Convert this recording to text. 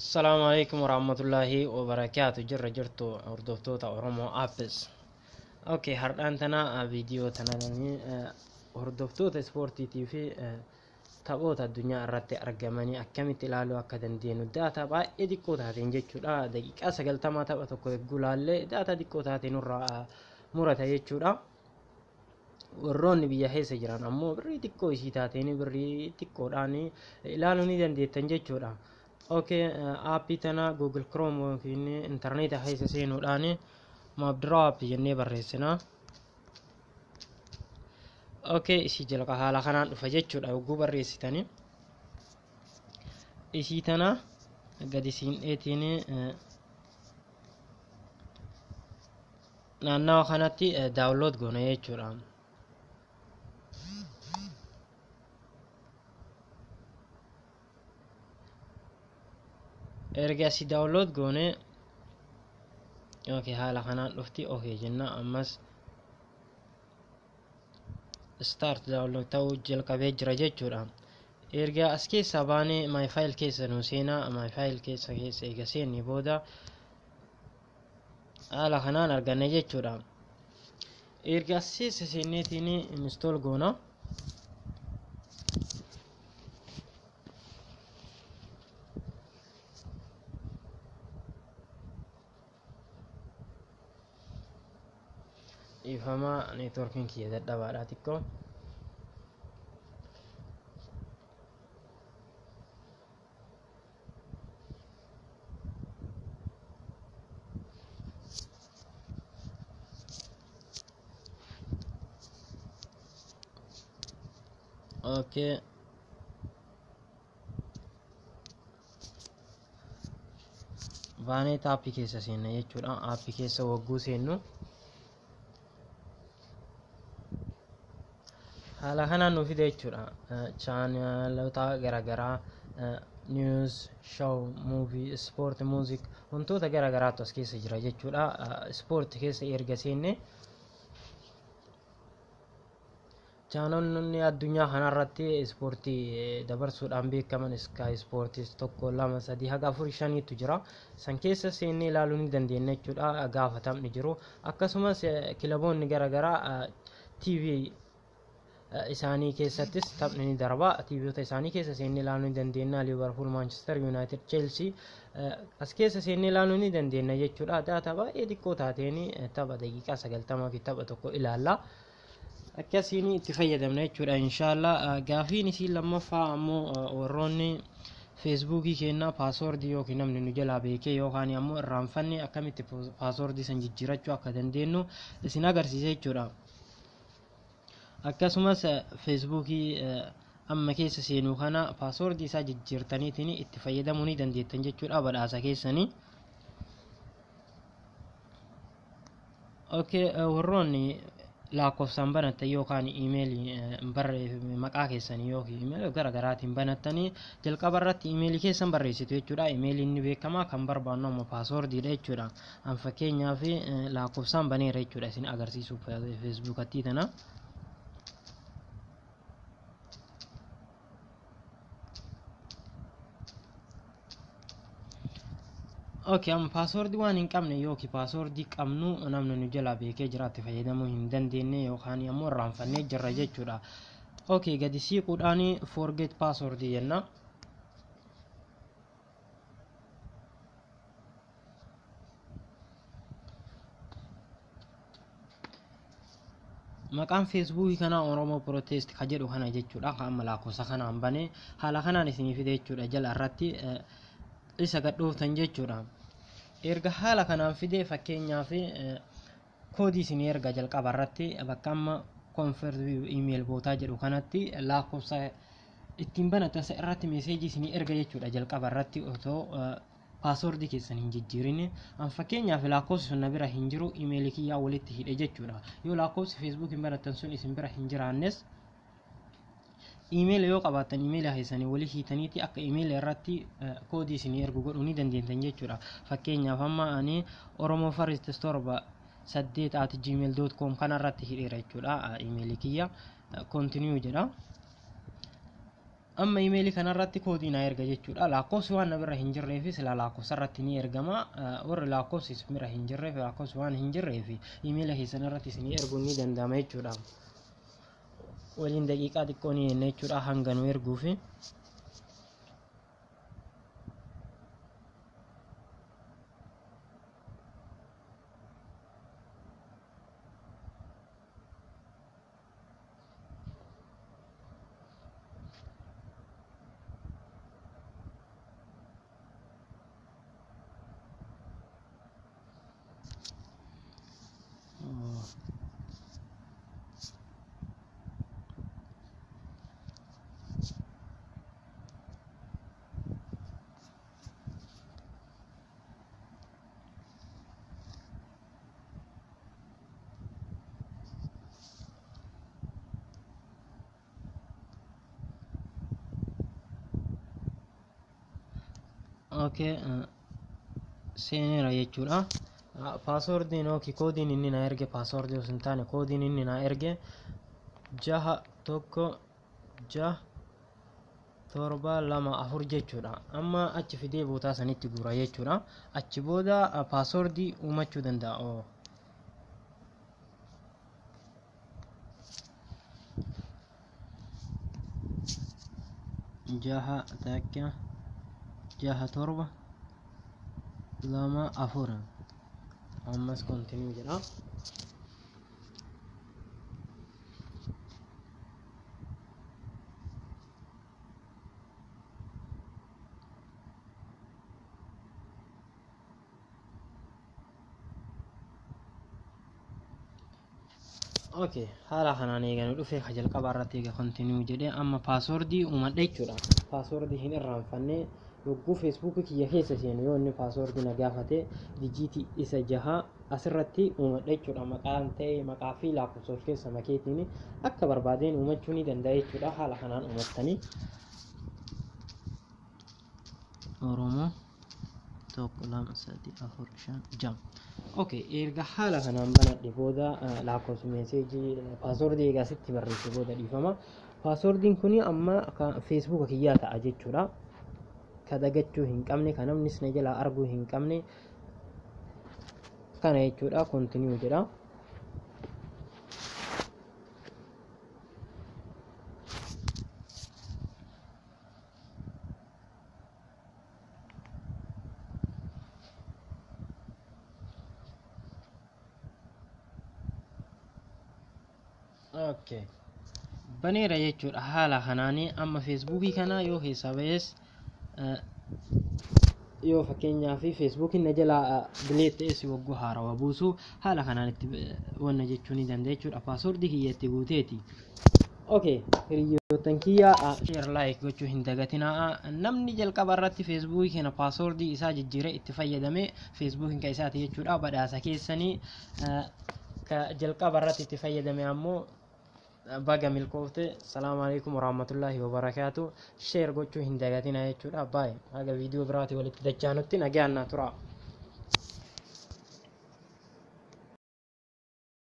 السلام عليكم ورحمة الله وبركاته. جرتو هردوفتوتا أورومو أبس. أوكي هردان تنا فيديو تنا هردوفتوتا سبورتي تي في taphoota addunyaa irratti argamanii akkamitti ilaaluu akka dandeenyu daataa baay'ee xiqqoo taateen jechuudha. Daqiiqaa 90 tapha tokko eeguu laallee daataa xiqqoo taateen irraa murata jechuudha. Warroonni biyya keessa jiran ammoo birrii xiqqoo isii taateen birrii xiqqoodhaan ilaaluu ni dandeettan jechuudha. Okay, aappii tana Google Chrome yookiin intarneeta keessa seenuudhaan maapdiraap jennee barreessina. Okay, isii jalqa haala kanaan dhufa jechuudha. Yogguu barreessitanii isii tana gadi siin dheetiin naannawa kanatti daawunlood goona jechuudha. Erga si daawunlood goone okay haala kanaan dhufti. Okay jenna ammas start download ta'uu jalqabee jira jechuudha. Erga as keessa baane my file keessa nu seenaa. My file keessa eega seennee booda haala kanaan arganna jechuudha. Erga as keessa seenneetiin install goona. ifama networking kiyya dadhabaadha xiqqoo. Okay, baanee aappii keessa seenna jechuudha. Aappii keessa wagguu seennu haala kanaan nu fida jechuudha. Chaanaloota garaagaraa news, show, movie, sport, music wantoota garaagaraatu as keessa jira jechuudha. Sport keessa erga seenne chaanaloonni addunyaa kanarratti ispoortii dabarsuudhaan beekaman Sky Sports 1 2 3 haga 4 5tu jira. San keessa seennee ilaaluu ni dandeenya jechuudha gaafa taphni jiru. Akkasumas kilaboonni garaagaraa TV isaanii keessattis taphni ni darba. TVota isaanii keessa seennee ilaaluu ni dandeenya. Liverpool, Manchester United, Chelsea as keessa seennee ilaaluu ni dandeenya jechuudha. Daataa baay'ee xiqqoo taateen tapha daqiiqaa 90 fi tapha tokko ilaalla. Akkasiin itti fayyadamna jechuudha inshallah. Gaafiin isii lammaffaa ammoo warroonni feesbuukii keenna paaswordii yookiin namni nu jalaa beekee yookaan ammoo irraanfanne akkamitti paaswordii san jijjiirachuu akka dandeenyu isin agarsiisa jechuudha. Akkasumas feesbuukii amma keessa seenuu kana paaswordii isaa jijjiirtaniitiin itti fayyadamuu ni dandeettan jechuudha badhaasa keessanii. Okay, warroonni lakkoofsaan banattan yookaan iimeelii maqaa keessanii yookiin iimeelii garaagaraatiin banattanii jalqaba irratti iimeelii keessan barreessitu jechuudha. Iimeeliin ni beekamaa kan barbaannu ammoo paaswordiidha jechuudha. An fakkeenyaaf lakkoofsaan baneera jechuudha isin agarsiisuuf feesbuukattii tana. Okay, amma paaswordii waan hin qabne yookiin paaswordii qabnu namni nu jalaa beekee jiraatti fayyadamuu hin dandeenye yookaan ammoo irraanfannee jirra jechuudha. Okay, gadi siiquudhaan forget password jenna. Maqaan feesbuukii kana Oromoo Protest ka jedhu kana jechuudha. Amma lakkoofsa kanaan bane haala kanaan isinii fide jechuudha. Jala irratti isa gadhooftan jechuudha. Erga haala kanaan fide fakkeenyaaf koodii isin erga jalqaba irratti bakka amma confirm email bootaa jedhu kanatti lakkoofsa ittiin banatan irratti meeseejii isin erga jechuudha jalqaba irratti otoo paaswordii keessan hin jijjiirin. An fakkeenyaaf lakkoofsi sun bira hin jiru emailii kiyyaa walitti hidhe jechuudha. Yoo lakkoofsi feesbuukiin banatan sun isin bira hin jiraannes email yoo qabaatan email keessanii walii hiitaniiti akka email irratti koodii isin ergu godhuu ni dandeettan jechuudha. Fakkeenyaaf amma ani Oromoo First Store 8@gmail.com kanarratti hidheera jechuudha emailii kiyya. Continue jedha. amma imeelii kanarratti koodii na erga jechuudha. Lakkoofsi waan na bira hin jirreefi sila lakkoofsa irratti ni ergama. Warri lakkoofsi isin bira hin jirreefi lakkoofsi waan hin jirreefi imeela keessan irratti isin erguun ni danda'ama jechuudha. Waliin daqiiqaa xiqqoo ni jenna jechuudha hanga nu erguufi. Okay, seeneera jechuudha. Paaswordiin yookiin koodiin inni na erge paaswordii osoo hin taane koodiin inni na erge 617624 jechuudha. Amma achi fidee bootaa sanitti guura jechuudha. Achi booda paaswordii uumachuu danda'a. Jaha takka jaha torba lama afur ammas continue jedha. Okay, haala kanaan eeganu dhufee ka jalqabaa irratti eega continue jedhee amma paaswordii uumadha jechuudha. Paaswordii hin irraanfanne yogguu Facebook kiyya keessa seenu yoo inni paaswordii na gaafate dijiitii isa 6 asirratti uumadha jechuudha. Maqaan ta'e maqaa fi lakkoofsa of keessa makeetiin akka barbaadeen uumachuu ni danda'a jechuudha. Haala kanaan uumattanii Oromoo 1 2 3 4 5 6. Okay, erga haala kanaan banadhe booda lakkoofsa meeseejii paaswordii egaa sitti barreesse booda dhiifama. Paaswordiin kuni amma Facebook kiyyaa ta'a jechuudha. Ka dagachuu hin qabne ka namnis na jalaa arguu hin qabne kana jechuudha. Continue jedha. Okay, baneera jechuudha. Haala kanaanii amma feesbuukii kana yoo keessa ba'es yoo fakkeenyaaf feesbuukiin na jalaa dileet ta'es wagguu haarawaa buusu haala kanaan itti wanna jechuu ni danda'a jechuudha. Paaswordii kiyya itti guuteeti. Okay, hiriyoottan kiyya share like gochuu hin dagatinaa. Namni jalqaba irratti feesbuukii kana paaswordii isaa jijjiiree itti fayyadame feesbuukiin ka isaati jechuudha. Badhaasa keessanii ka jalqaba irratti itti fayyadame ammoo baga milkoofte. Salaamu alaikum warahmatullahi wabarakatuh. Share gochuu hin dagatinaa jechuudha. Bye. Haga viidiyoo biraati walitti dachaanutti nagaan naa tura.